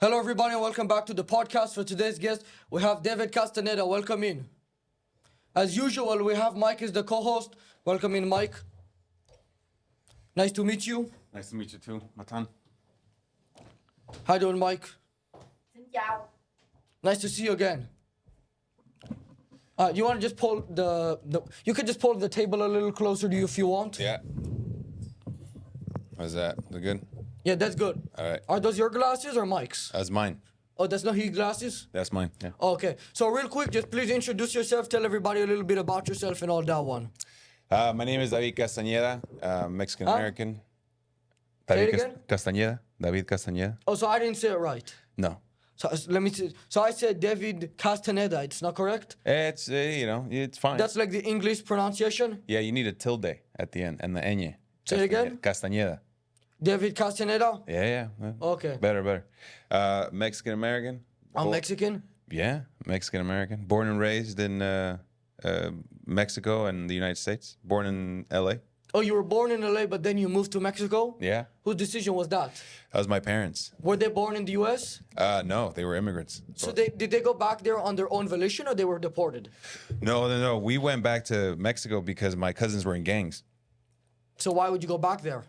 Hello, everybody, and welcome back to the podcast. For today's guest, we have David Castaneda. Welcome in. As usual, we have Mike as the co-host. Welcome in, Mike. Nice to meet you. Nice to meet you too, Matan. How you doing, Mike? Xin chào. Nice to see you again. You want to just pull you could just pull the table a little closer to you if you want. Yeah. How's that? Is it good? Yeah, that's good. All right. Are those your glasses or Mike's? That's mine. Oh, that's not his glasses? That's mine. Yeah. Okay. So real quick, just please introduce yourself. Tell everybody a little bit about yourself and all that one. My name is David Castaneda, Mexican American. Say it David again? Castaneda. David Castaneda. Oh, so I didn't say it right. No. So let me see. So I said David Castaneda. It's not correct? It's it's fine. That's like the English pronunciation? Yeah, you need a tilde at the end and the ñ. Say it again? Castañeda. David Castaneda? Yeah. Okay. Better. Mexican American. I'm Mexican? Yeah, Mexican American. Born and raised in Mexico and the United States. Born in LA. Oh, you were born in LA, but then you moved to Mexico? Yeah. Whose decision was that? That was my parents. Were they born in the US? No, they were immigrants. So did they go back there on their own volition or they were deported? No. We went back to Mexico because my cousins were in gangs So why would you go back there?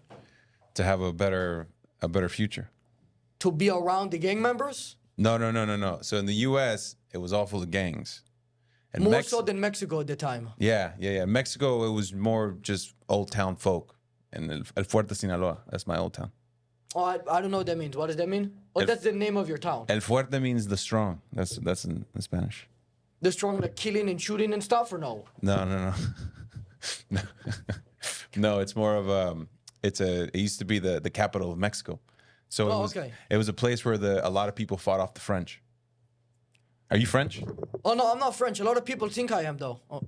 to have a better future. To be around the gang members? No. So in the U.S., it was all full of gangs. And More so than Mexico at the time. Yeah. Mexico, it was more just old town folk. And El Fuerte, Sinaloa, that's my old town. Oh, I don't know what that means. What does that mean? Oh, that's the name of your town. El Fuerte means the strong. That's in Spanish. The strong, like killing and shooting and stuff, or no? No. No, it's more of it used to be the capital of Mexico. So it was a place where a lot of people fought off the French. Are you French? Oh, no, I'm not French. A lot of people think I am, though. Oh.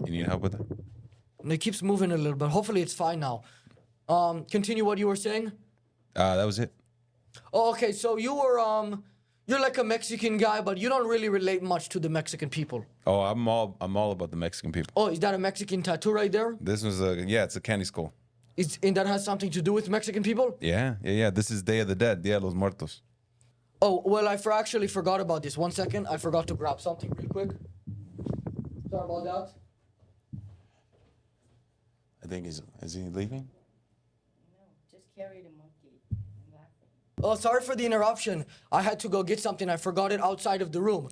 You need help with that? And it keeps moving a little bit. Hopefully it's fine now. Continue what you were saying. That was it. Oh, okay. So you're like a Mexican guy, but you don't really relate much to the Mexican people. Oh, I'm all about the Mexican people. Oh, is that a Mexican tattoo right there? This was it's a candy skull. And that has something to do with Mexican people? Yeah. This is Day of the Dead, Dia de los Muertos. Oh, well, actually forgot about this. 1 second. I forgot to grab something real quick. Sorry about that. I think is he leaving? No, just carry the monkey. I'm laughing. Oh, sorry for the interruption. I had to go get something. I forgot it outside of the room.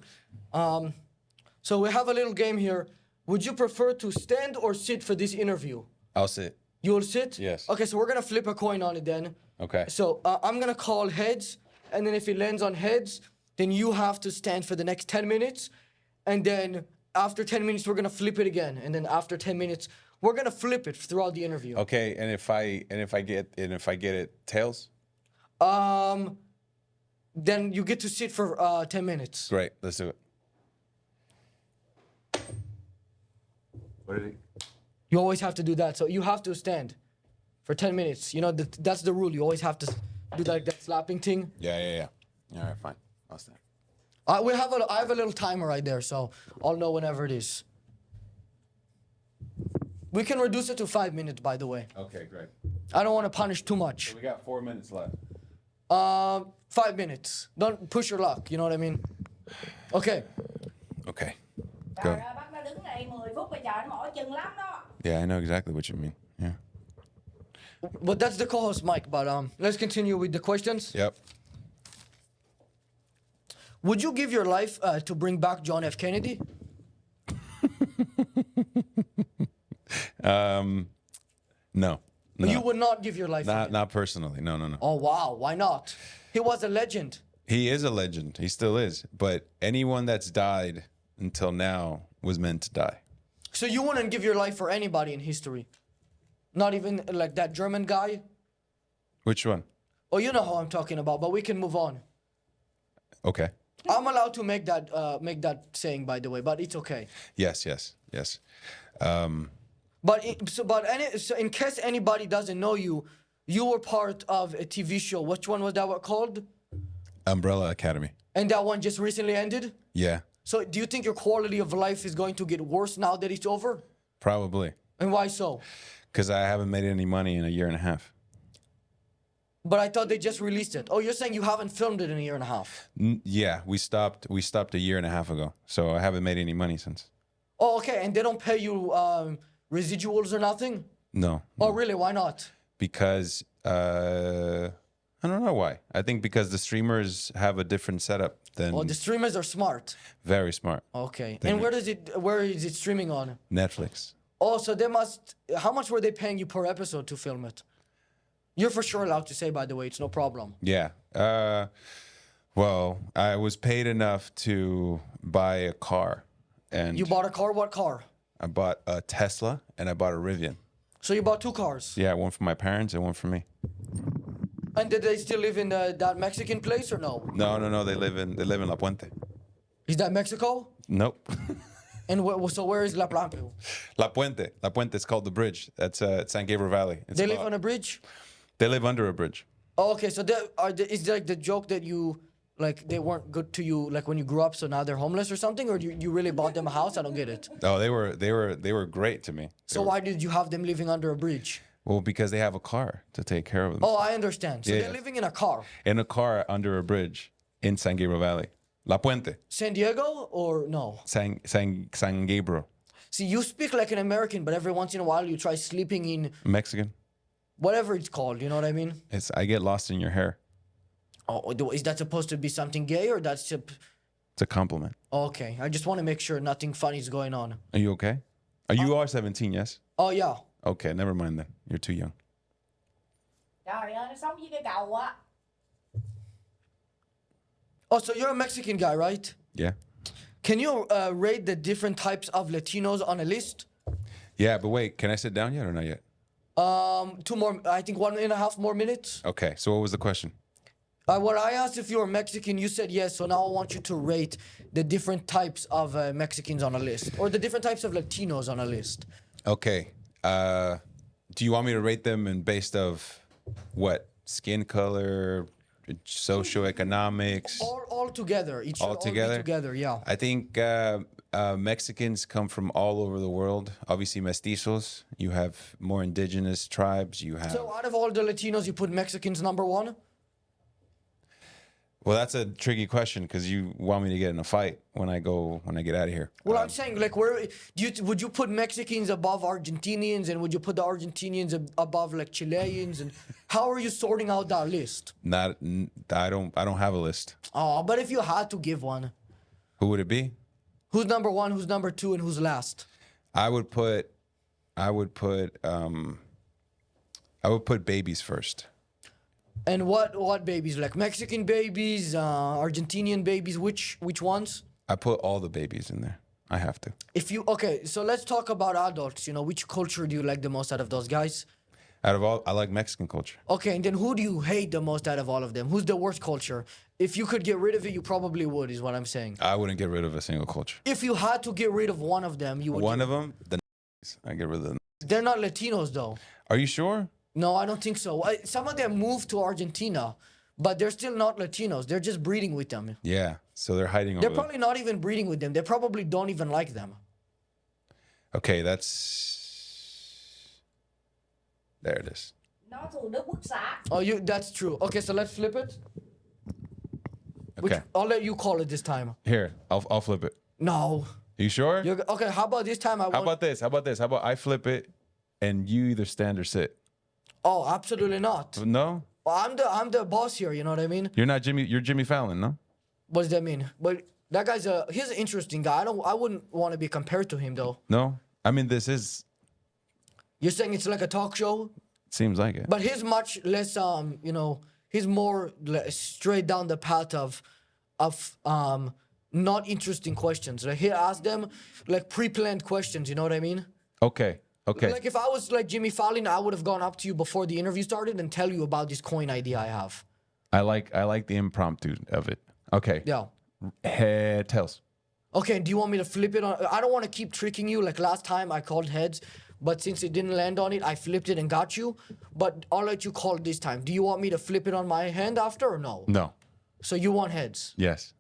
So we have a little game here. Would you prefer to stand or sit for this interview? I'll sit. You will sit? Yes. Okay, so we're going to flip a coin on it then. Okay. So I'm going to call heads, and then if it lands on heads, then you have to stand for the next 10 minutes. And then after 10 minutes, we're going to flip it again. And then after 10 minutes, we're going to flip it throughout the interview. Okay, and if I get it tails? Then you get to sit for 10 minutes. Great, let's do it. What did he? You always have to do that. So you have to stand for 10 minutes. You know, that's the rule. You always have to do like that slapping thing. Yeah. All right, fine. I'll stand. I have a little timer right there, so I'll know whenever it is. We can reduce it to 5 minutes, by the way. Okay, great. I don't want to punish too much. So we got 4 minutes left. 5 minutes. Don't push your luck, you know what I mean? Okay. Okay. Trời Go. ơi, bắt nó đứng đây 10 phút bây giờ nó mỏi chân lắm đó. Yeah, I know exactly what you mean. Yeah. But that's the co-host, Mike. But let's continue with the questions. Yep. Would you give your life to bring back John F. Kennedy? No. You would not give your life for him? Not personally. No. Oh, wow. Why not? He was a legend. He is a legend. He still is. But anyone that's died until now was meant to die. So you wouldn't give your life for anybody in history? Not even like that German guy? Which one? Oh, you know who I'm talking about, but we can move on. Okay. I'm allowed to make that saying, by the way, but it's okay. Yes. But in case anybody doesn't know you, you were part of a TV show. Which one was that called? Umbrella Academy. And that one just recently ended? Yeah. So do you think your quality of life is going to get worse now that it's over? Probably. And why so? Because I haven't made any money in a year and a half. But I thought they just released it. Oh, you're saying you haven't filmed it in a year and a half. Yeah, we stopped a year and a half ago. So I haven't made any money since. Oh, okay. And they don't pay you residuals or nothing? No. Oh, really? Why not? Because I don't know why. I think because the streamers have a different setup than Oh, the streamers are smart. very smart. Okay. Thank And you. where is it streaming on? Netflix. Oh, so they must, how much were they paying you per episode to film it? You're for sure allowed to say, by the way, it's no problem. Yeah. Well, I was paid enough to buy a car, and You bought a car? What car? I bought a Tesla and I bought a Rivian. So you bought 2 cars. Yeah, one for my parents and one for me. And did they still live in that Mexican place or no? No. They live in La Puente. Is that Mexico? Nope. And so where is La Planta? La Puente. La Puente is called the bridge. That's San Gabriel Valley. It's They live on a bridge? They live under a bridge. Oh, okay, so is like the joke that you, like, they weren't good to you, like, when you grew up, so now they're homeless or something? Or you really bought them a house? I don't get it. Oh, they were great to me. So why did you have them living under a bridge? Well, because they have a car to take care of them. Oh, I understand. So Yeah, they're yeah. living in a car. In a car under a bridge in San Gabriel Valley. La Puente. San Diego or no? San Gabriel. See, you speak like an American, but every once in a while you try sleeping in Mexican. whatever it's called, you know what I mean? I get lost in your hair. Oh, is that supposed to be something gay or that's It's a compliment. okay? I just want to make sure nothing funny is going on. Are you okay? You are 17, yes? Oh, yeah. Okay, never mind then. You're too young. Trời ơi, nó sống với cái cầu á. Oh, so you're a Mexican guy, right? Yeah. Can you rate the different types of Latinos on a list? Yeah, but wait, can I sit down yet or not yet? 2 more, I think 1.5 more minutes. Okay, so what was the question? What I asked if you were Mexican, you said yes. So now I want you to rate the different types of Mexicans on a list, or the different types of Latinos on a list. Okay. Do you want me to rate them in based of what? Skin color, socioeconomics? All together. It should All all be together? together, yeah. I think Mexicans come from all over the world. Obviously, mestizos. You have more indigenous tribes. You have. So out of all the Latinos, you put Mexicans number 1? Well, that's a tricky question because you want me to get in a fight when I get out of here. Well, I'm saying, like, would you put Mexicans above Argentinians, and would you put the Argentinians above like Chileans, and how are you sorting out that list? I don't have a list. Oh, but if you had to give one, Who would it be? who's number 1, who's number 2, and who's last? I would put babies first. And what babies? Like Mexican babies, Argentinian babies? Which ones? I put all the babies in there. I have to. Okay, so let's talk about adults. You know, which culture do you like the most out of those guys? Out of all, I like Mexican culture. Okay, and then who do you hate the most out of all of them? Who's the worst culture? If you could get rid of it, you probably would, is what I'm saying. I wouldn't get rid of a single culture. If you had to get rid of one of them, you would. One of them, I get rid of them. They're not Latinos, though. Are you sure? No, I don't think so. Some of them moved to Argentina, but they're still not Latinos. They're just breeding with them. Yeah. So they're hiding They're over there. probably not even breeding with them. They probably don't even like them. Okay, there it is. Nó thuộc nước bức xạ. Oh, that's true. Okay, so let's flip it. Okay. I'll let you call it this time. Here, I'll flip it. No. You sure? Okay, how about this time? How about this? How about I flip it and you either stand or sit? Oh, absolutely not. No? Well, I'm the boss here, you know what I mean? You're Jimmy Fallon, no? What does that mean? But that he's an interesting guy. I wouldn't want to be compared to him though. No? I mean, this is, You're saying it's like a talk show? seems like it. But he's much less he's more straight down the path of not interesting questions. Like he asked them like pre-planned questions, you know what I mean? Okay. Like if I was like Jimmy Fallon, I would have gone up to you before the interview started and tell you about this coin idea I have. I like the impromptu of it. Okay. Yeah. Head, tails. Okay, do you want me to flip it on? I don't want to keep tricking you. Like last time I called heads, but since it didn't land on it, I flipped it and got you. But I'll let you call this time. Do you want me to flip it on my hand after or no? No. So you want heads. Yes.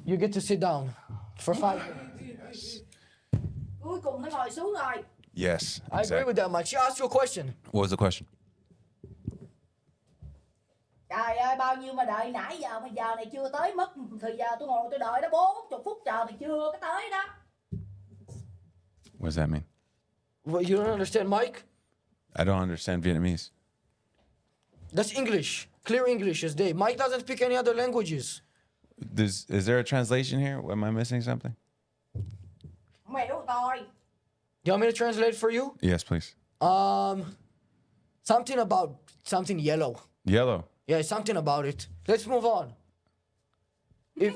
You get to sit down for 5 minutes. Cuối cùng nó ngồi xuống rồi. Yes. I agree with that, Mike. She asked you a question. What was the question? Trời ơi, bao nhiêu mà đợi nãy giờ mà giờ này chưa tới, mất thời giờ tôi ngồi tôi đợi đó 40 phút chờ thì chưa có tới đó. What does that mean? Well, you don't understand, Mike? I don't understand Vietnamese. That's English. Clear English is day. Mike doesn't speak any other languages. Is there a translation here? Am I missing something? Mày đúng tôi. You want me to translate for you? Yes, please. Something about something yellow. Yellow. Yeah, something about it. Let's move on. If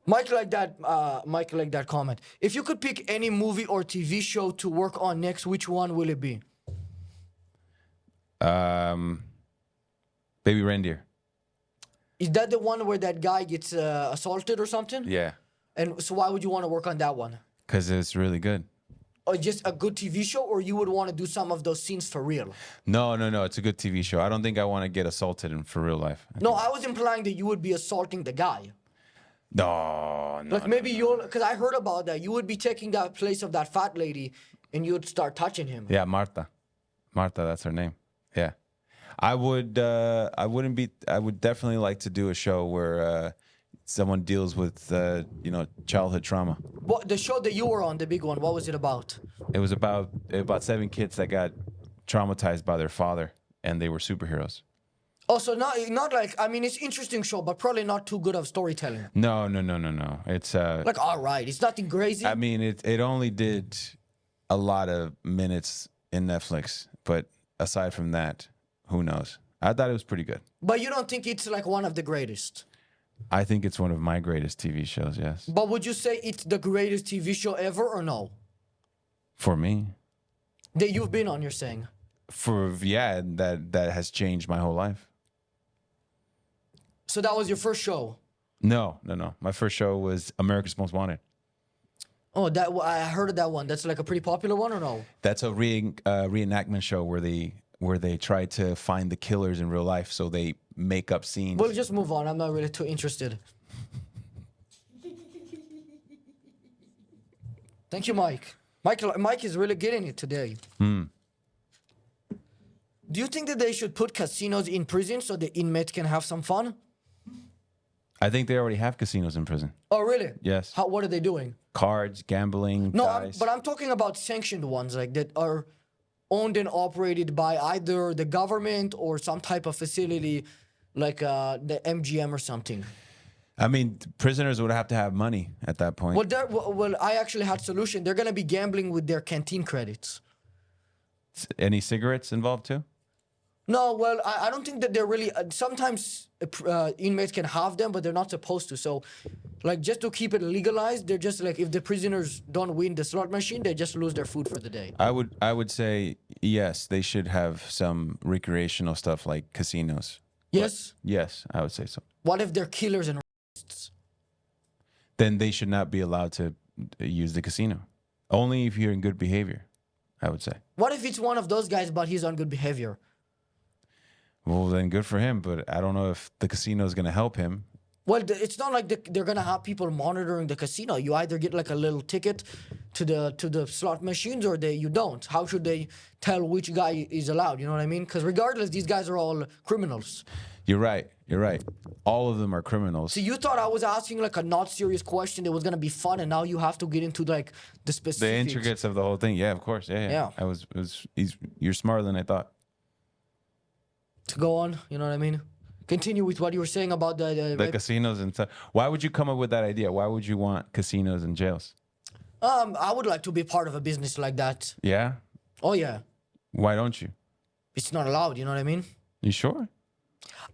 Mike liked that comment. If you could pick any movie or TV show to work on next, which one will it be? Baby Reindeer. Is that the one where that guy gets assaulted or something? Yeah. And so why would you want to work on that one? Because it's really good. Or just a good TV show, or you would want to do some of those scenes for real? No. It's a good TV show. I don't think I want to get assaulted for real life. No, I was implying that you would be assaulting the guy. No. Like maybe you'll, because I heard about that. You would be taking that place of that fat lady and you would start touching him. Yeah, Marta. Marta, that's her name. Yeah. I would definitely like to do a show where someone deals with childhood trauma. What the show that you were on, the big one, what was it about? It was about 7 kids that got traumatized by their father and they were superheroes. Oh, so not like, I mean, it's interesting show, but probably not too good of storytelling. No. It's like, all right, it's nothing crazy. I mean, it only did a lot of minutes in Netflix, but aside from that, who knows? I thought it was pretty good. But you don't think it's like one of the greatest? I think it's one of my greatest TV shows, yes. But would you say it's the greatest TV show ever or no? For me. That you've been on, you're saying? That has changed my whole life. So that was your first show? No. My first show was America's Most Wanted. Oh, I heard of that one. That's like a pretty popular one or no? That's a reenactment show where they try to find the killers in real life, so they make up scenes. We'll just move on. I'm not really too interested. Thank you, Mike. Mike is really getting it today. Do you think that they should put casinos in prison so the inmates can have some fun? I think they already have casinos in prison. Oh, really? Yes. What are they doing? Cards, gambling, No, but I'm talking about sanctioned ones, like that are owned and operated by either the government or some type of facility, like the MGM or something. I mean, prisoners would have to have money at that point. Well, I actually had a solution. They're gonna be gambling with their canteen credits. Any cigarettes involved too? No, well, I don't think that they're really. Sometimes inmates can have them, but they're not supposed to. So, like, just to keep it legalized, they're just like, if the prisoners don't win the slot machine, they just lose their food for the day. I would say yes, they should have some recreational stuff like casinos. Yes? But yes, I would say so. What if they're killers and rapists? Then they should not be allowed to use the casino. Only if you're in good behavior, I would say. What if it's one of those guys, but he's on good behavior? Well, then good for him, but I don't know if the casino is going to help him. Well, it's not like they're gonna have people monitoring the casino. You either get like a little ticket to the slot machines, or you don't. How should they tell which guy is allowed? You know what I mean? Because regardless, these guys are all criminals. You're right. All of them are criminals. So you thought I was asking like a not serious question that was gonna be fun, and now you have to get into like the specifics. The intricacies of the whole thing. Yeah, of course. Yeah. You're smarter than I thought. To go on, you know what I mean? Continue with what you were saying about the casinos and stuff. Why would you come up with that idea? Why would you want casinos and jails? I would like to be part of a business like that. Yeah? Oh, yeah. Why don't you? It's not allowed, you know what I mean? You sure?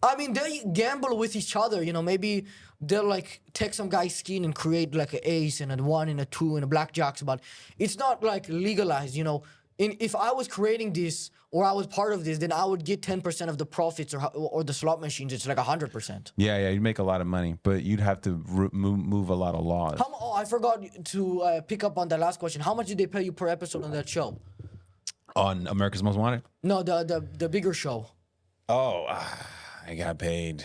I mean, they gamble with each other, you know, maybe they'll like take some guy's skin and create like an ace and a 1 and a 2 and a blackjacks, but it's not like legalized, you know. If I was creating this or I was part of this, then I would get 10% of the profits or the slot machines. It's like 100%. Yeah, you'd make a lot of money, but you'd have to move a lot of laws. I forgot to pick up on the last question. How much did they pay you per episode on that show? On America's Most Wanted? No, the bigger show. Oh, I got paid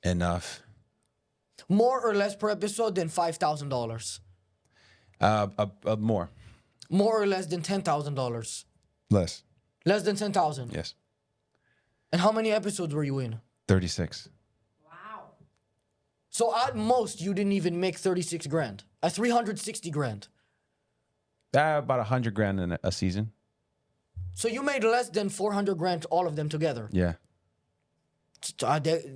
enough. More or less per episode than $5,000? More. More or less than $10,000. Less. Less than 10,000. Yes. And how many episodes were you in? 36. Wow. So at most, you didn't even make 36 grand. 360 grand. About 100 grand in a season. So you made less than 400 grand, all of them together. Yeah.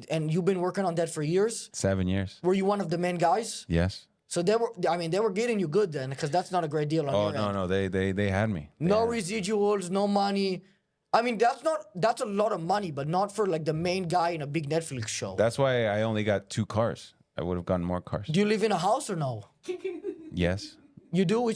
And you've been working on that for years? 7 years. Were you one of the main guys? Yes. So they were getting you good then, because that's not a great deal on Oh, your end. no. They had me. No residuals, no money. I mean, that's a lot of money, but not for like the main guy in a big Netflix show. That's why I only got 2 cars. I would have gotten more cars. Do you live in a house or no? Yes. You do?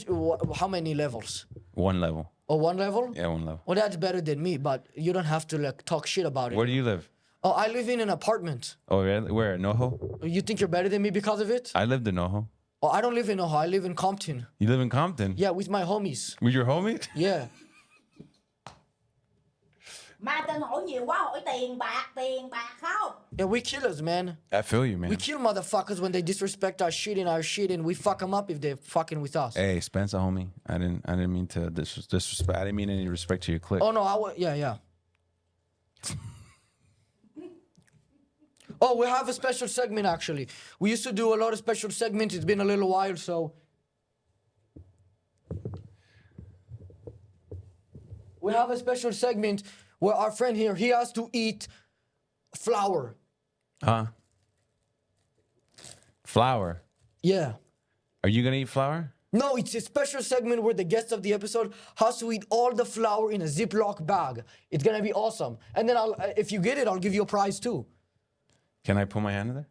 How many levels? 1 level. Oh, 1 level? Yeah, 1 level. Well, that's better than me, but you don't have to like talk shit about it. Where do you live? Oh, I live in an apartment. Oh, really? Where? NoHo? You think you're better than me because of it? I lived in NoHo. Oh, I don't live in Ohio. I live in Compton. You live in Compton? Yeah, with my homies. With your homie? Yeah. Matan hỏi nhiều quá, hỏi tiền bạc không? Yeah, we killers, man. I feel you, man. We kill motherfuckers when they disrespect our shit, and we fuck them up if they're fucking with us. Hey, Spencer, homie. I didn't mean to disrespect. I didn't mean any respect to your clique. Oh no, yeah. Oh, we have a special segment actually. We used to do a lot of special segments. It's been a little while, so we have a special segment where our friend here, he has to eat flour. Huh? Flour. Yeah. Are you gonna eat flour? No, it's a special segment where the guest of the episode has to eat all the flour in a Ziploc bag. It's gonna be awesome. And then if you get it, I'll give you a prize too. Can I put my hand in there?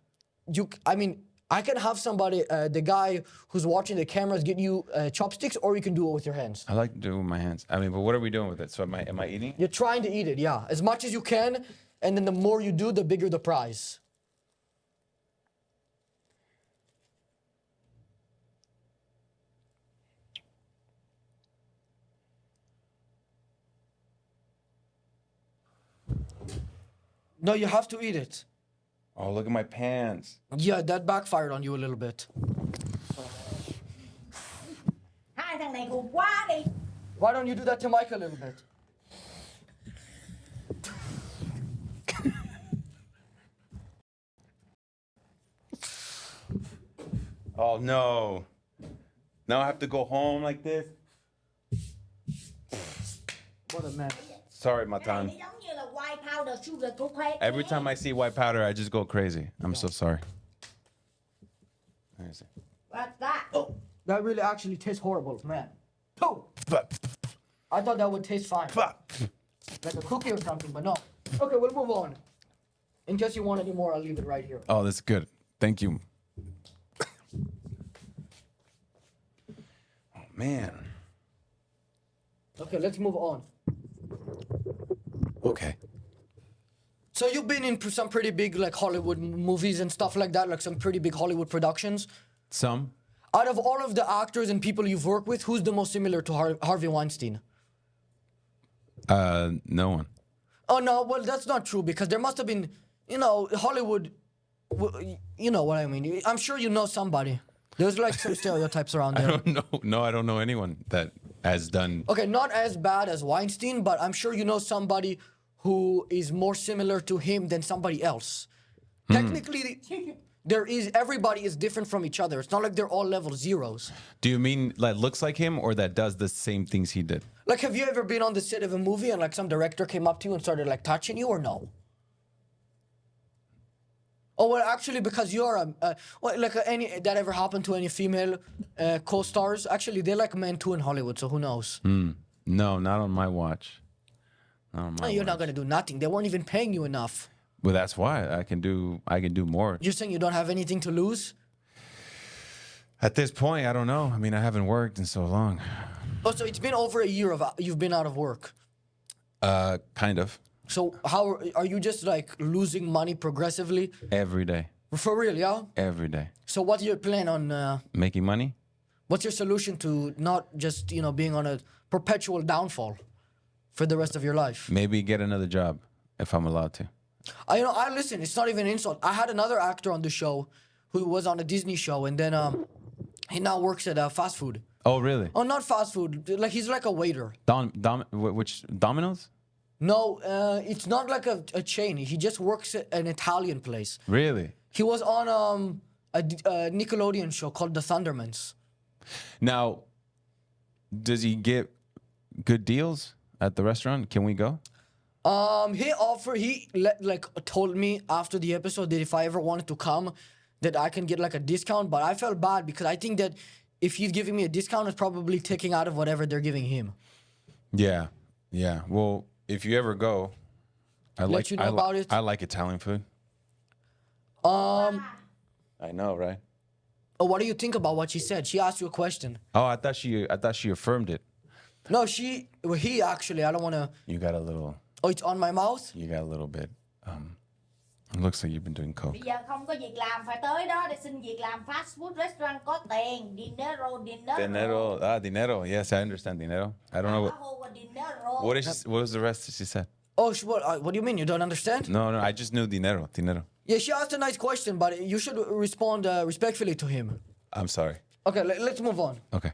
I can have somebody, the guy who's watching the cameras, get you chopsticks, or you can do it with your hands. I like to do it with my hands. I mean, but what are we doing with it? So am I eating it? You're trying to eat it, yeah, as much as you can, and then the more you do, the bigger the prize. No, you have to eat it. Oh, look at my pants. Yeah, that backfired on you a little bit. Hai thằng này khùng quá đi. Why don't you do that to Mike a little bit? Oh no. Now I have to go home like this. What a man. Sorry, Cái này Matan. nó giống như là white powder sugar thuốc hết. Every time I see white powder, I just go crazy. I'm so sorry. Let me see. What's that? Oh, that really actually tastes horrible, man. Oh, I thought that would taste fine. Like a cookie or something, but no. Okay, we'll move on. In case you want any more, I'll leave it right here. Oh, that's good. Thank you. Oh man. Okay, let's move on. Okay. So you've been in some pretty big like Hollywood movies and stuff like that, like some pretty big Hollywood productions. Some. Out of all of the actors and people you've worked with, who's the most similar to Harvey Weinstein? No one. Oh no, well that's not true because there must have been, Hollywood. You know what I mean. I'm sure you know somebody. There's like some stereotypes around I there. don't know. No, I don't know anyone that has done. Okay, not as bad as Weinstein, but I'm sure you know somebody who is more similar to him than somebody else. Technically, everybody is different from each other. It's not like they're all level zeros. Do you mean that looks like him or that does the same things he ddid? Like, have you ever been on the set of a movie and like some director came up to you and started like touching you, or no? Oh well, actually, because you're any that ever happened to any female co-stars? Actually, they like men too in Hollywood, so who knows? No, not on my watch. Not on my You're not watch. gonna do nothing. They weren't even paying you enough. Well, that's why I can do more. You're saying you don't have anything to lose? At this point, I don't know. I mean, I haven't worked in so long. Oh, so it's been over a year you've been out of work. Kind of. So how are you just like losing money progressively? Every day. For real, yeah? Every day. So what's your plan on, Making money? what's your solution to not just, being on a perpetual downfall for the rest of your life? Maybe get another job if I'm allowed to. I listen, it's not even an insult. I had another actor on the show who was on a Disney show and then he now works at fast food. Oh, really? Oh, not fast food. Like he's like a waiter. Which Domino's? No, it's not like a chain. He just works at an Italian place. Really? He was on a Nickelodeon show called The Thundermans. Now, does he get good deals at the restaurant? Can we go? He told me after the episode that if I ever wanted to come, that I can get like a discount. But I felt bad because I think that if he's giving me a discount, it's probably taking out of whatever they're giving him. Yeah, yeah. Well, if you ever go, Let you know about it. I like Italian food. Um, I know, right? what do you think about what she said? She asked you a question. Oh, I thought she affirmed it. No, he actually. I don't want to. You got a little. Oh, it's on my mouth. You got a little bit. It looks like you've been doing coke. Bây giờ không có việc làm phải tới đó để xin việc làm fast food restaurant có tiền. Dinero. Dinero. Yes, I understand dinero. I don't know Dinero. what was the rest that she said. Oh, what do you mean? You don't understand? No, I just knew dinero. Yeah, she asked a nice question, but you should respond respectfully to him. I'm sorry. Okay, let's move on. Okay.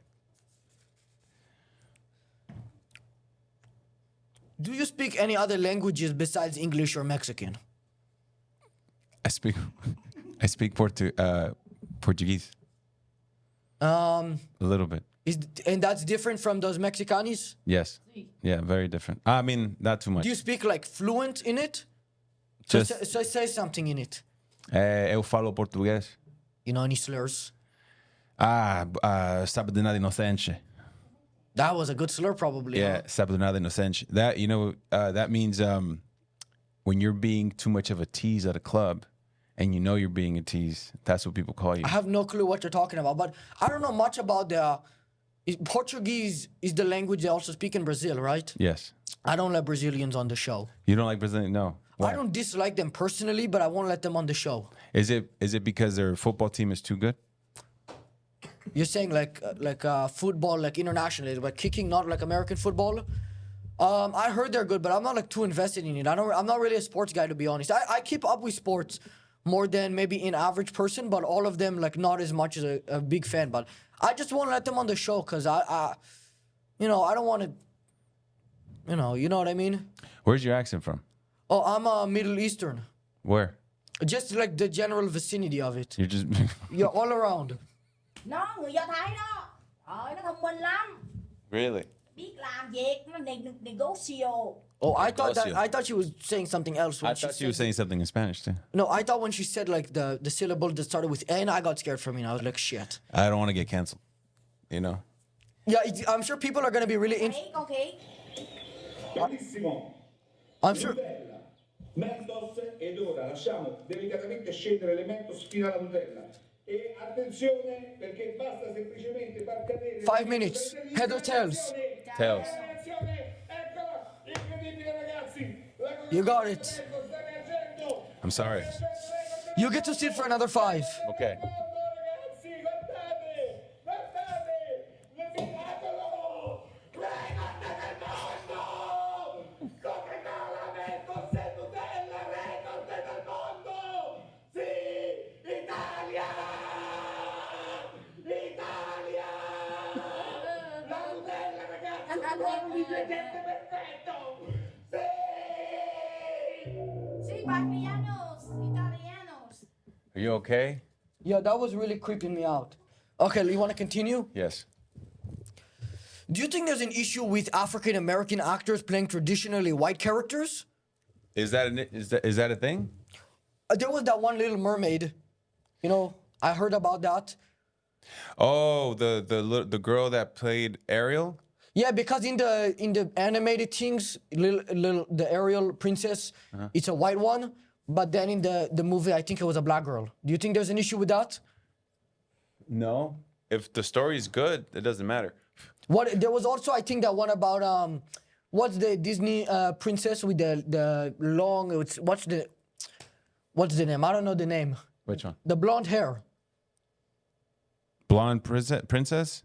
Do you speak any other languages besides English or Mexican? I speak Portuguese. A little bit. And that's different from those Mexicanos? Yes. Yeah, very different. I mean, not too much. Do you speak like fluent in it? Just, So say something in it. eu falo português. You know any slurs? Sabe de nada inocente. That was a good slur, probably. Yeah, Huh? sabe de nada inocente. That, that means when you're being too much of a tease at a club and you know you're being a tease, that's what people call you. I have no clue what you're talking about, but I don't know much about Portuguese is the language they also speak in Brazil, right? Yes. I don't let Brazilians on the show. You don't like Brazilian? No. Why? I don't dislike them personally, but I won't let them on the show. Is it because their football team is too good? You're saying like football, like internationally, but kicking, not like American football. I heard they're good, but I'm not like too invested in it. I'm not really a sports guy, to be honest. I keep up with sports more than maybe an average person, but all of them like not as much as a big fan. But I just won't let them on the show because I don't want to. You know what I mean? Where's your accent from? Oh, I'm Middle Eastern. Where? Just like the general vicinity of it. You're just. You're all around. Nó người Do Thái đó. Trời, nó thông minh lắm. Really? Biết làm việc, nó negocio. Oh, I thought Negocio. she was saying something else. When I thought you were saying something in Spanish too. No, I thought when she said like the syllable that started with N, I got scared for me. And I was like, shit. I don't want to get canceled. You know? Yeah, I'm sure people are gonna be really Đấy, con khỉ. Benissimo. I'm sure. Nutella, Mentos ed ora lasciamo delicatamente scendere le Mentos fino alla Nutella. E attenzione perché basta semplicemente far cadere 5 minutes. Head or tails? Tails. Attenzione, eccola, incredibile ragazzi. La You got it. sta emergendo. I'm sorry. You get to sit for another 5. Okay. Ragazzi, guardate, le miracolo, record del mondo, Coca-Cola, Mentos e Nutella, record del mondo, sì, Italia, la Nutella ragazzi, un ingrediente perfetto, sì. Sí, italianos. Are you okay? Yeah, that was really creeping me out. Okay, you want to continue? Yes. Do you think there's an issue with African American actors playing traditionally white characters? Is that a thing? There was that one Little Mermaid. I heard about that. Oh, the girl that played Ariel? Yeah, because in the animated things, the Ariel princess, it's a white one, but then in the movie, I think it was a black girl. Do you think there's an issue with that? No. If the story is good, it doesn't matter. There was also, I think, that one about what's the Disney princess with the long? What's the name? I don't know the name. Which one? The blonde hair. Blonde princess?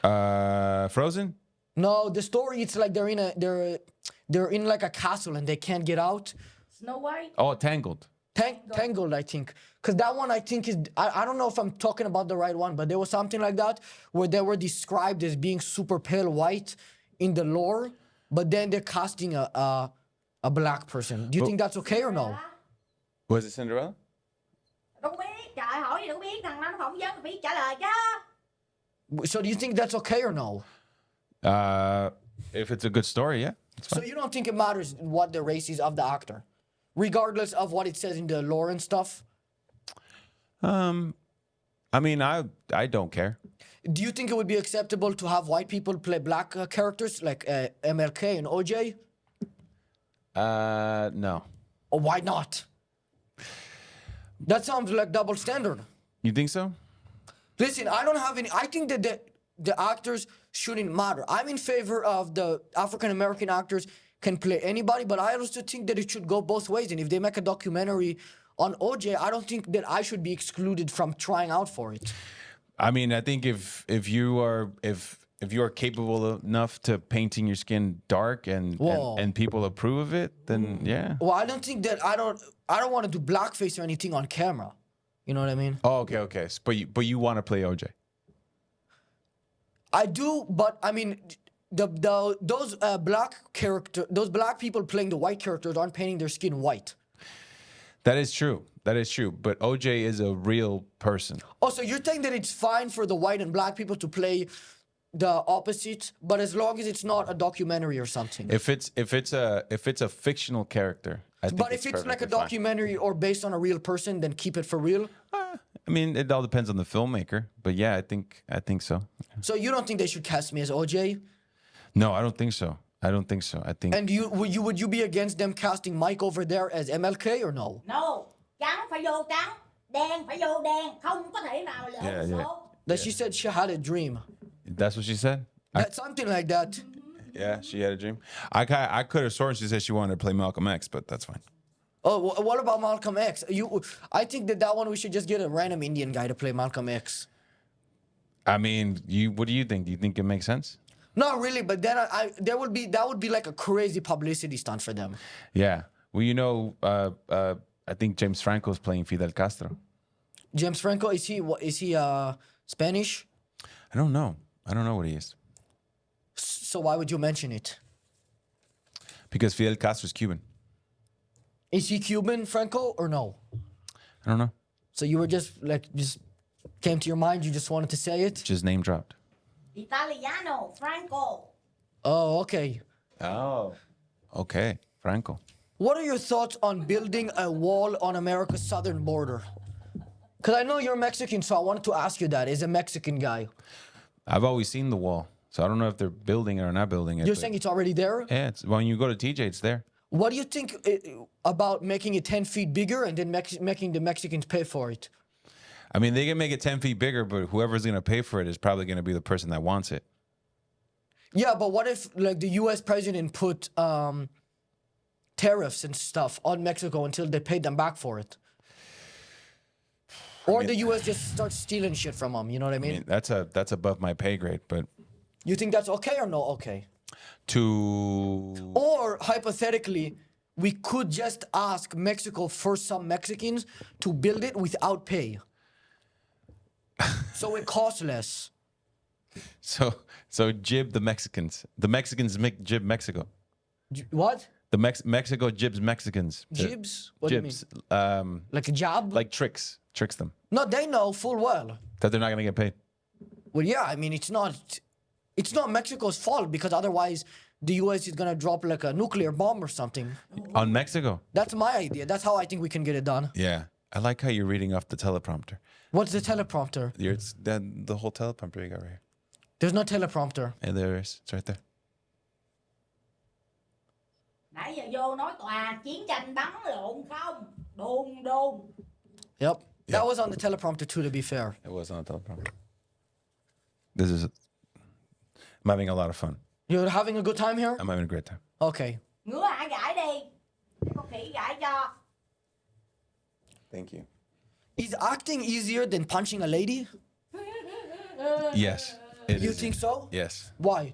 Frozen? No, the story it's like they're in like a castle and they can't get out. Snow White. Oh, Tangled. Tangled, I think. Because that one, I think, is... I don't know if I'm talking about the right one, but there was something like that where they were described as being super pale white in the lore, but then they're casting a black person. Do you think that's okay or no? Was it Cinderella? Đâu có biết, trời hỏi gì đâu có biết, thằng nó phỏng vấn phải trả lời chứ. So do you think that's okay or no? If it's a good story, yeah. It's So fine. you don't think it matters what the race is of the actor, regardless of what it says in the lore and stuff? I mean, I don't care. Do you think it would be acceptable to have white people play black characters like MLK and OJ? No. Or why not? That sounds like double standard. You think so? Listen, I don't have any... I think that the actors shouldn't matter. I'm in favor of the African-American actors can play anybody, but I also think that it should go both ways. And if they make a documentary on OJ, I don't think that I should be excluded from trying out for it. I mean, I think if you are capable enough to painting your skin dark and people approve of it, then yeah. Well, I don't think that... I don't want to do blackface or anything on camera. You know what I mean? Oh, okay. But you want to play OJ? I do, but I mean, those black people playing the white characters aren't painting their skin white. That is true. But OJ is a real person. Oh, so you're saying that it's fine for the white and black people to play the opposite, but as long as it's not a documentary or something. If it's a fictional character, I think But if it's like a perfectly fine. documentary or based on a real person, then keep it for real. I mean, it all depends on the filmmaker, but yeah, I think so. So you don't think they should cast me as OJ? No, I don't think so. I think And would you be against them casting Mike over there as MLK or no? No, trắng phải vô trắng, đen phải vô đen, không có thể nào lộn Yeah, yeah. số. That she said she had a dream. that's what she said. Something like that. Yeah, she had a dream. I could have sworn she said she wanted to play Malcolm X, but that's fine. Oh, what about Malcolm X? I think that one we should just get a random Indian guy to play Malcolm X. I mean, what do you think? Do you think it makes sense? Not really, but then that would be like a crazy publicity stunt for them. Yeah. Well, I think James Franco is playing Fidel Castro. James Franco, is he Spanish? I don't know what he is. So why would you mention it? Because Fidel Castro is Cuban. Is he Cuban, Franco, or no? I don't know. So you were just came to your mind, you just wanted to say it? Just name dropped. Italiano, Franco. Oh, okay. Oh. Okay. Franco. What are your thoughts on building a wall on America's southern border? Because I know you're Mexican, so I wanted to ask you that as a Mexican guy. I've always seen the wall, so I don't know if they're building it or not building it. You're but- saying it's already there? Yeah, when you go to TJ, it's there. What do you think about making it 10 feet bigger and then making the Mexicans pay for it? I mean, they can make it 10 feet bigger, but whoever's going to pay for it is probably going to be the person that wants it. Yeah, but what if like the U.S. president put tariffs and stuff on Mexico until they paid them back for it? Or the U.S. just starts stealing shit from them, you know what I mean? I mean, that's above my pay grade, but You think that's okay or no okay? to Or hypothetically, we could just ask Mexico for some Mexicans to build it without pay. So it costs less. so jib the Mexicans. The Mexicans jib Mexico. What? The Mexico jibs Mexicans. Jibs? What do you mean? Jibs. Like a job? Like tricks them No, they know full well. that they're not going to get paid. Well, yeah, I mean, it's not Mexico's fault because otherwise the U.S. is gonna drop like a nuclear bomb or something. On Mexico. That's my idea. That's how I think we can get it done. Yeah. I like how you're reading off the teleprompter. What's the teleprompter? It's the whole teleprompter you got right here. There's no teleprompter. And there it is. It's right there. Nãy giờ vô nói tòa chiến tranh bắn lộn không? Đùng đùng. Yep. That was on the teleprompter too, to be fair. It was on the teleprompter. I'm having a lot of fun. You're having a good time here? I'm having a great time. Okay. Ngứa hả gãi đi. Để con khỉ gãi cho. Thank you. Is acting easier than punching a lady? Yes. It You is. think so? Yes. Why?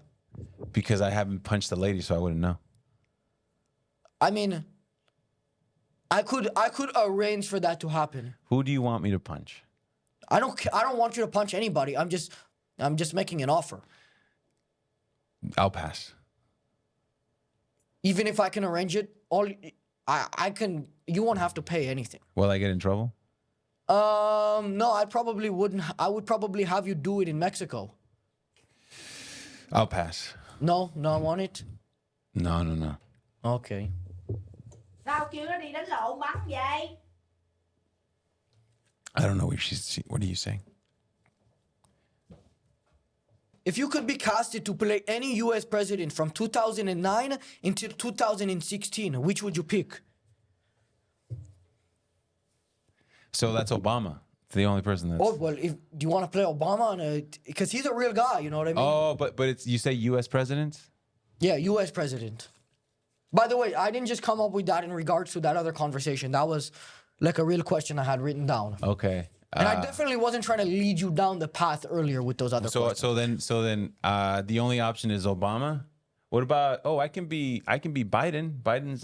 Because I haven't punched a lady, so I wouldn't know. I mean, I could arrange for that to happen. Who do you want me to punch? I don't want you to punch anybody. I'm just making an offer. I'll pass. Even if I can arrange it, I can. You won't have to pay anything. Will I get in trouble? No, I probably wouldn't. I would probably have you do it in Mexico. I'll pass. No, I want it. No. Okay. Sao chưa có đi đánh lộn bắn vậy? I don't know what are you saying? If you could be casted to play any U.S. president from 2009 until 2016, which would you pick? So that's Obama. The only person that's. Oh well, do you want to play Obama? Because he's a real guy, you know what I mean? Oh, but it's you say U.S. president? Yeah, U.S. president. By the way, I didn't just come up with that in regards to that other conversation. That was like a real question I had written down. Okay. And I definitely wasn't trying to lead you down the path earlier with those other questions. So then the only option is Obama. What about I can be Biden. Biden's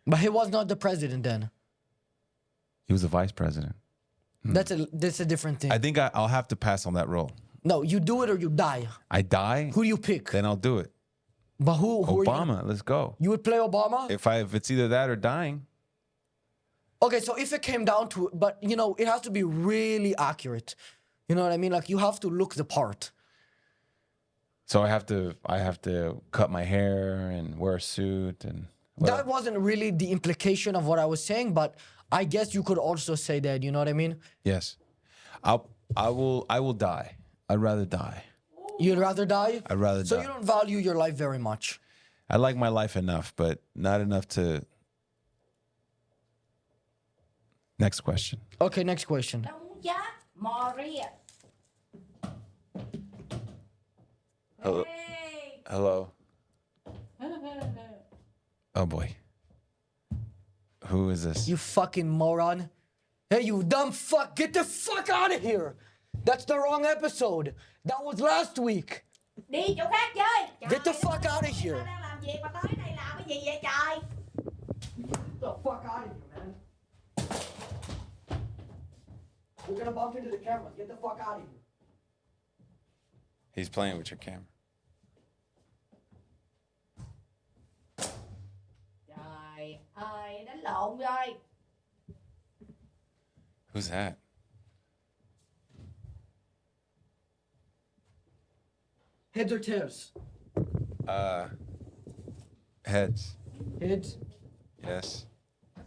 But he was not the president then. he was the vice president. That's a different thing. I think I'll have to pass on that role. No, you do it or you die. I die. Who do you pick? Then I'll do it. But who are you? Obama. Let's go. You would play Obama? If it's either that or dying. Okay, so if it came down to it, but it has to be really accurate. You know what I mean? Like you have to look the part. So I have to cut my hair and wear a suit and. That wasn't really the implication of what I was saying, but I guess you could also say that. You know what I mean? Yes, I will die. I'd rather die. You'd rather die? I'd rather So die. you don't value your life very much. I like my life enough, but not enough to. Next question. Okay, next question. Đâu muốn chết, mò ria. Hello. Hey. Hello. Oh boy. Who is this? You fucking moron. Hey, you dumb fuck. Get the fuck out of here. That's the wrong episode. That was last week. Đi chỗ khác chơi. Trời Get the đất fuck ơi, out of here. tao đang làm việc mà tới đây làm cái gì vậy trời? Get the fuck out of here, man. We're gonna bump into the cameras. Get the fuck out of here. He's playing with your camera. Trời ơi, đánh lộn rồi. Who's that? Heads or tails? Heads. Heads. Yes.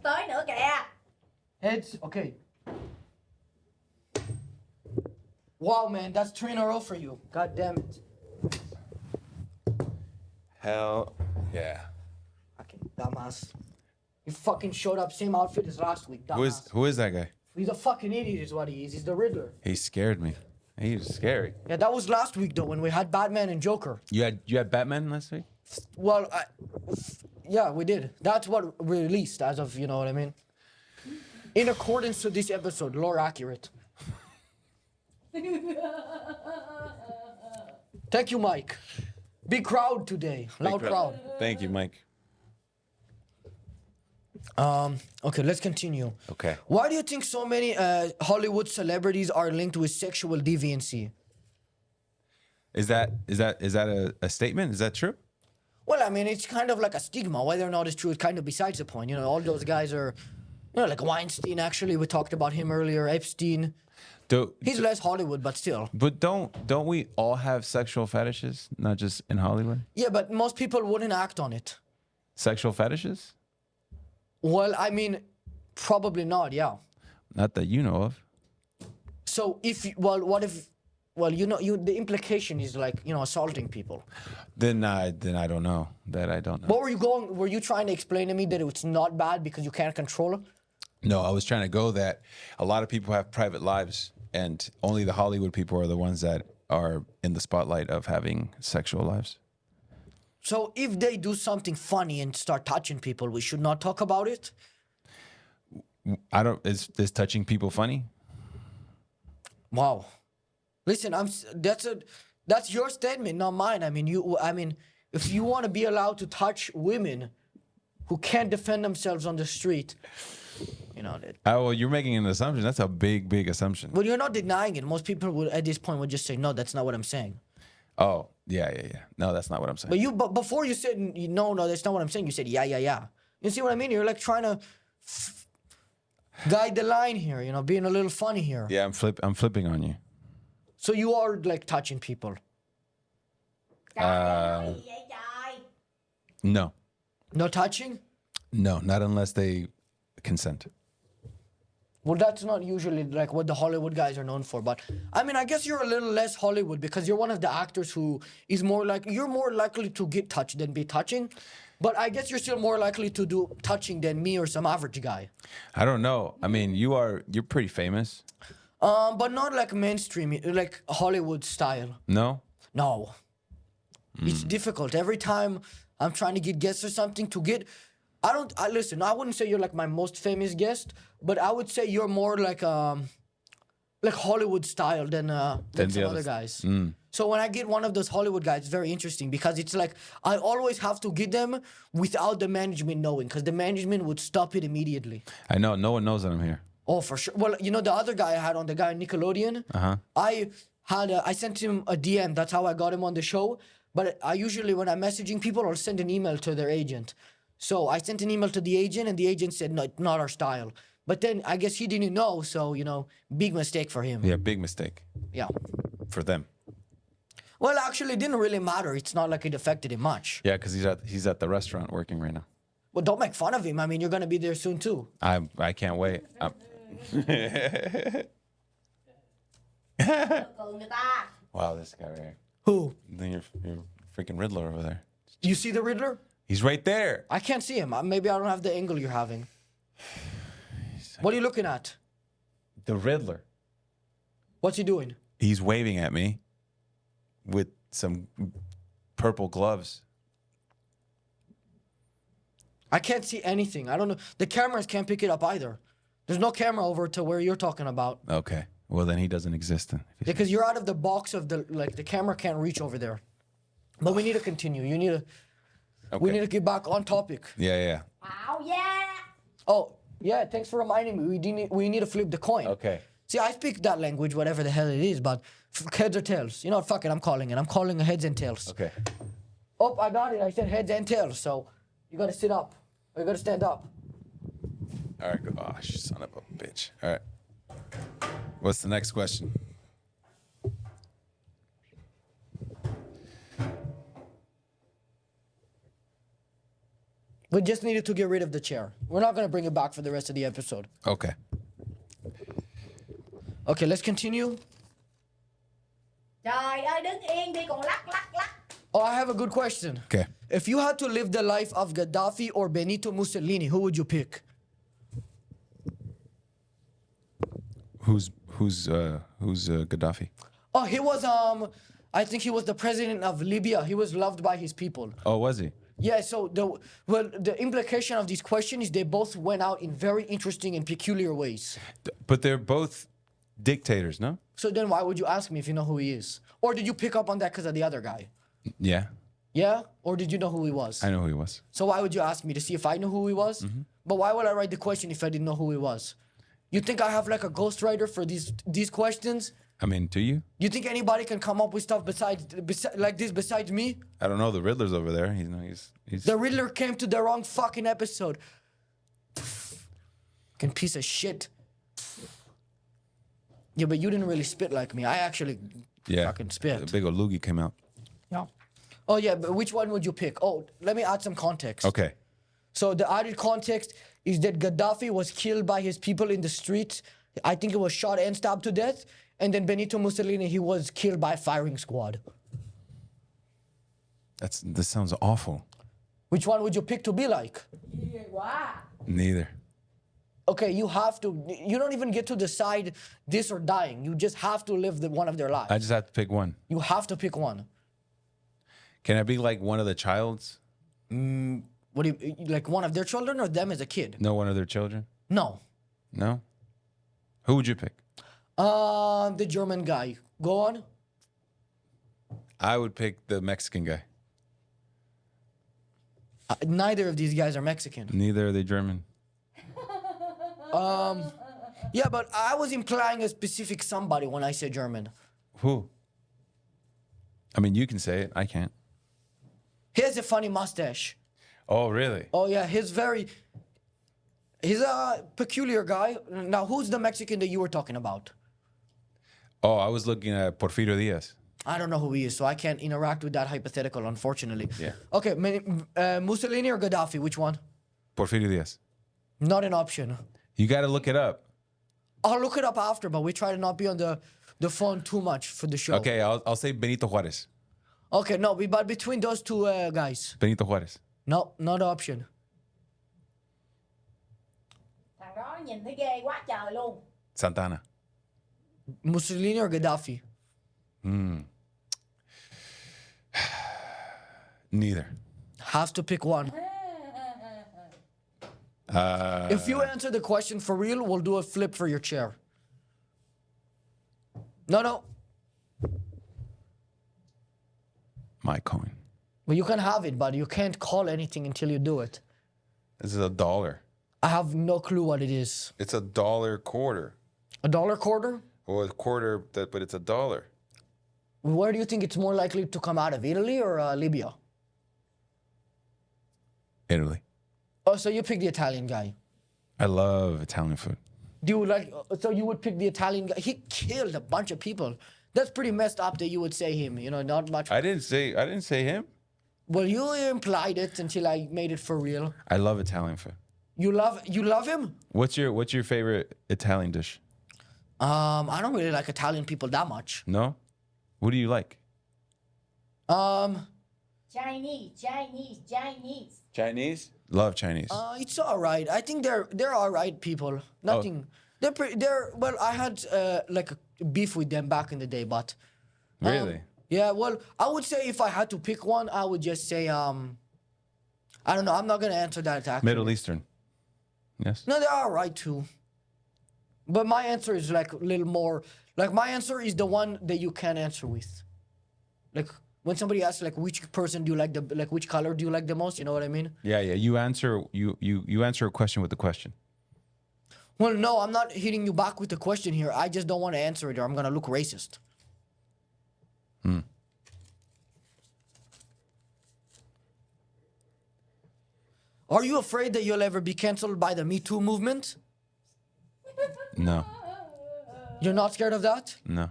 Tới nữa kìa. Heads. Okay. Wow, man, that's 3 in a row for you. God damn it. Hell yeah. Fucking dumbass. You fucking showed up same outfit as last week, dumbass. Who is that guy? He's a fucking idiot is what he is. He's the Riddler. He scared me. He was scary. Yeah, that was last week though when we had Batman and Joker. You had Batman last week? Well, yeah, we did. That's what we released as of, you know what I mean? In accordance to this episode, lore accurate. Thank you, Mike. Big crowd today. Loud crowd. Thank you, Mike. Okay, let's continue. Okay. Why do you think so many Hollywood celebrities are linked with sexual deviancy? Is that a statement? Is that true? Well, I mean, it's kind of like a stigma. Whether or not it's true, it's kind of besides the point. You know, all those guys are, like Weinstein, actually. We talked about him earlier. Epstein. He's less Hollywood, but still. But don't we all have sexual fetishes, not just in Hollywood? Yeah, but most people wouldn't act on it. Sexual fetishes? Well, I mean, probably not, yeah. Not that you know of. So what if, the implication is like, assaulting people. Then I don't know. That I don't know. What were you trying to explain to me that it's not bad because you can't control it? No, I was trying to go that a lot of people have private lives and only the Hollywood people are the ones that are in the spotlight of having sexual lives. So if they do something funny and start touching people, we should not talk about it? Is touching people funny? Wow. Listen, that's your statement, not mine. I mean, if you want to be allowed to touch women who can't defend themselves on the street. You know that. Well, you're making an assumption. That's a big assumption. Well, you're not denying it. Most people would at this point would just say, "No, that's not what I'm saying." Oh, yeah. No, that's not what I'm saying. But before you said, "No, that's not what I'm saying," you said, "Yeah." You see what I mean? You're like trying to guide the line here. You know, being a little funny here. Yeah, I'm flipping on you. So you are like touching people. Trời ơi, gì vậy trời? No. No touching? No, not unless they consent. Well, that's not usually like what the Hollywood guys are known for. But I mean, I guess you're a little less Hollywood because you're one of the actors who is you're more likely to get touched than be touching. But I guess you're still more likely to do touching than me or some average guy. I don't know. I mean, you're pretty famous. But not like mainstream, like Hollywood style. No? No. It's difficult. Every time I'm trying to get guests or something listen, I wouldn't say you're like my most famous guest, but I would say you're more like Hollywood style than some other guys. So when I get one of those Hollywood guys, it's very interesting because it's like I always have to get them without the management knowing because the management would stop it immediately. I know. No one knows that I'm here. Oh, for sure. Well, you know, the other guy I had on, the guy on Nickelodeon, I sent him a DM. That's how I got him on the show. But I usually, when I'm messaging people, I'll send an email to their agent. So I sent an email to the agent, and the agent said, no, not our style. But then I guess he didn't know, so, you know, big mistake for him. Yeah, big mistake. Yeah. For them. Well, actually, it didn't really matter. It's not like it affected him much. Yeah, because he's at the restaurant working right now. Well, don't make fun of him. I mean, you're going to be there soon, too. I can't wait. Cười người ta. Wow, this guy right here. Who? Then you're freaking Riddler over there. You see the Riddler? He's right there. I can't see him. Maybe I don't have the angle you're having. What are you looking at? The Riddler. What's he doing? He's waving at me with some purple gloves. I can't see anything. I don't know. The cameras can't pick it up either. There's no camera over to where you're talking about. Okay. Well, then he doesn't exist then. Because you're out of the box of the camera can't reach over there. But we need to continue. We need to get back on topic. Yeah. Ảo da. Oh, yeah, thanks for reminding me. We need to flip the coin. Okay. See, I speak that language, whatever the hell it is, but heads or tails. You know what, fuck it, I'm calling it. I'm calling it heads and tails. Okay. Oh, I got it. I said heads and tails, so you gotta sit up. Or you gotta stand up. All right. Oh, son of a bitch. All right. What's the next question? We just needed to get rid of the chair. We're not gonna bring it back for the rest of the episode. Okay. Okay, let's continue. Trời ơi, đứng yên đi còn lắc. Oh, I have a good question. Okay. If you had to live the life of Gaddafi or Benito Mussolini, who would you pick? Who's Gaddafi? Oh, he was I think he was the president of Libya. He was loved by his people. Oh, was he? Yeah, so the implication of this question is they both went out in very interesting and peculiar ways. But they're both dictators, no? So then why would you ask me if you know who he is? Or did you pick up on that because of the other guy? Yeah. Yeah? Or did you know who he was? I know who he was. So why would you ask me to see if I knew who he was? But why would I write the question if I didn't know who he was? You think I have like a ghostwriter for these questions? I mean, do you? You think anybody can come up with stuff besides me? I don't know. The Riddler's over there. He's The Riddler came to the wrong fucking episode. Fucking piece of shit. Yeah, but you didn't really spit like me. I actually fucking spit. The big old loogie came out. Yeah. Oh yeah, but which one would you pick? Oh, let me add some context. Okay. So the added context is that Gaddafi was killed by his people in the streets. I think he was shot and stabbed to death. And then Benito Mussolini, he was killed by a firing squad. This sounds awful. Which one would you pick to be like? Ghê quá. Neither. Okay, you don't even get to decide this or dying. You just have to live one of their lives. I just have to pick one. You have to pick one. Can I be like one of the childs? What do you, like one of their children or them as a kid? No, one of their children? No. No? Who would you pick? The German guy. Go on. I would pick the Mexican guy. Neither of these guys are Mexican. Neither are they German. Yeah, but I was implying a specific somebody when I said German. Who? I mean, you can say it. I can't. He has a funny mustache. Oh, really? Oh yeah, he's a peculiar guy. Now, who's the Mexican that you were talking about? Oh, I was looking at Porfirio Diaz. I don't know who he is, so I can't interact with that hypothetical, unfortunately. Yeah. Okay, Mussolini or Gaddafi, which one? Porfirio Diaz. Not an option. You got to look it up. I'll look it up after, but we try to not be on the phone too much for the show. Okay, I'll say Benito Juarez. Okay, no, but between those two guys. Benito Juarez. No, not an option. Thằng đó nhìn thấy ghê quá trời luôn. Santana. Mussolini or Gaddafi? Neither. Have to pick one. If you answer the question for real, we'll do a flip for your chair. No. My coin. Well, you can have it, but you can't call anything until you do it. This is $1. I have no clue what it is. It's $1 quarter. $1 quarter? Well, a quarter, but it's $1. Where do you think it's more likely to come out of, Italy or Libya? Italy. Oh, so you pick the Italian guy. I love Italian food. Do you like? So you would pick the Italian guy? He killed a bunch of people. That's pretty messed up that you would say him. You know, not much. I didn't say him. Well, you implied it until I made it for real. I love Italian food. You love him? What's your favorite Italian dish? I don't really like Italian people that much. No? What do you like? Chinese. Chinese? Love Chinese. It's all right. I think they're all right people. Nothing. They're well. I had like a beef with them back in the day, but Really? yeah. Well, I would say if I had to pick one, I would just say I don't know. I'm not gonna answer that actually. Middle Eastern. Yes. No, they're all right too. But my answer is like a little more. Like my answer is the one that you can answer with. Like when somebody asks like which person do you like which color do you like the most? You know what I mean? Yeah. You answer a question with the question. Well, no, I'm not hitting you back with the question here. I just don't want to answer it or I'm going to look racist. Are you afraid that you'll ever be canceled by the Me Too movement? No. You're not scared of that? No.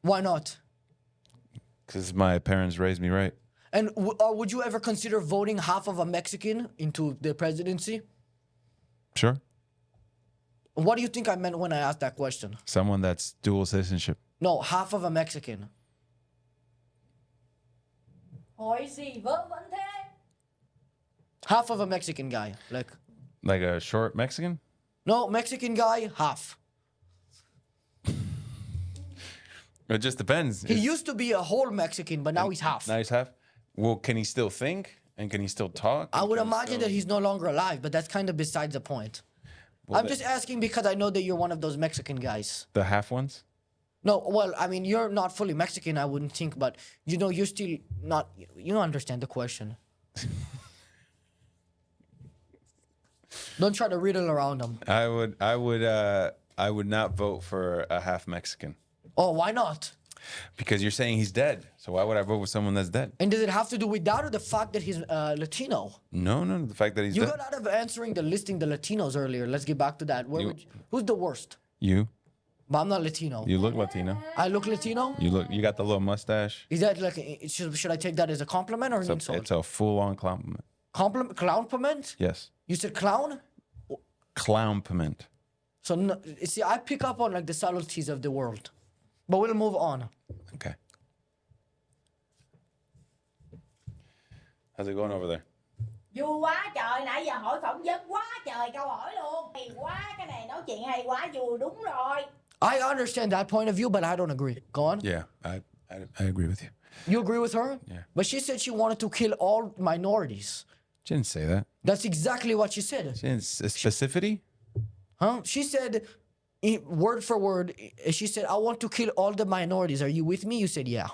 Why not? Because my parents raised me right. And would you ever consider voting half of a Mexican into the presidency? Sure. What do you think I meant when I asked that question? Someone that's dual citizenship. No, half of a Mexican. Hỏi gì vớ vẩn thế? Half of a Mexican guy. Like a short Mexican? No, Mexican guy, half. It just depends. He used to be a whole Mexican, but now he's half. Now he's half. Well, can he still think? And can he still talk? I would Can he imagine still- that he's no longer alive, but that's kind of besides the point. Well, I'm just asking because I know that you're one of those Mexican guys. The half ones? No, well, I mean, you're not fully Mexican, I wouldn't think, but you know, you're still not, you don't understand the question. Don't try to riddle around them. I would not vote for a half Mexican. Oh, why not? Because you're saying he's dead. So why would I vote for someone that's dead? And does it have to do with that or the fact that he's Latino? No, the fact that he's You dead. got out of answering the listing the Latinos earlier. Let's get back to that. Who's the worst? You But I'm not Latino. look Latino. I look Latino? You got the little mustache. Is that like, should I take that as a compliment or an insult? It's a full-on compliment. Clownpiment? Yes. You said clown? Clownpiment. So, no, see, I pick up on like the subtleties of the world. But we'll move on. Okay. How's it going over there? Vui quá trời, nãy giờ hỏi phỏng vấn quá trời câu hỏi luôn. Hay quá, cái này nói chuyện hay quá, vui đúng rồi. I understand that point of view, but I don't agree. Go on. Yeah, I agree with you. You agree with her? Yeah. But she said she wanted to kill all minorities. She didn't say that. That's exactly what she said. She didn't specificity. Huh? She said, word for word, she said, I want to kill all the minorities. Are you with me? You said, yeah.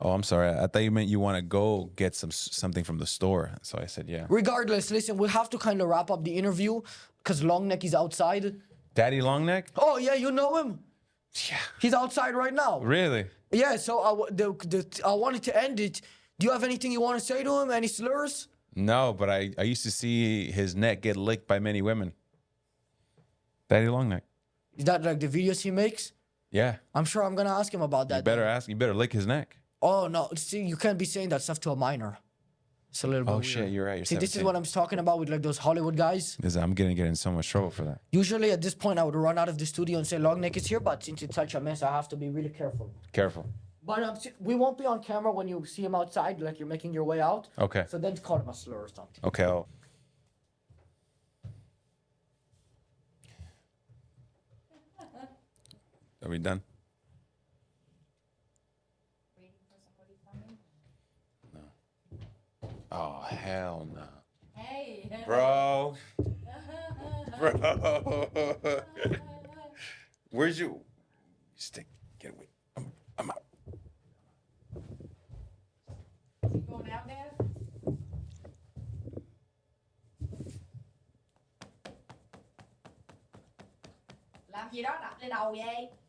Oh, I'm sorry. I thought you meant you want to go get something from the store. So I said, yeah. Regardless, listen, we have to kind of wrap up the interview because Longneck is outside. Daddy Longneck? Oh yeah, you know him. Yeah. He's outside right now. Really? Yeah. So I wanted to end it. Do you have anything you want to say to him? Any slurs? No, but I used to see his neck get licked by many women. Daddy Longneck. Is that like the videos he makes? Yeah. I'm sure I'm gonna ask him about that. You better ask. You better lick his neck. Oh no! See, you can't be saying that stuff to a minor. It's a little bit Oh weird. shit, you're right. You're See, this is 17. what I'm talking about with like those Hollywood guys. I'm gonna get in so much trouble for that. Usually at this point I would run out of the studio and say Longneck is here, but since it's such a mess, I have to be really careful. Careful. But we won't be on camera when you see him outside, like you're making your way out. Okay. So then call him a slur or something. Okay. Are we done? No. Oh hell no. Hey. Bro. Bro. Where's you? Stick. Get away. I'm out. Going out there? Làm gì đó đập lên đầu vậy?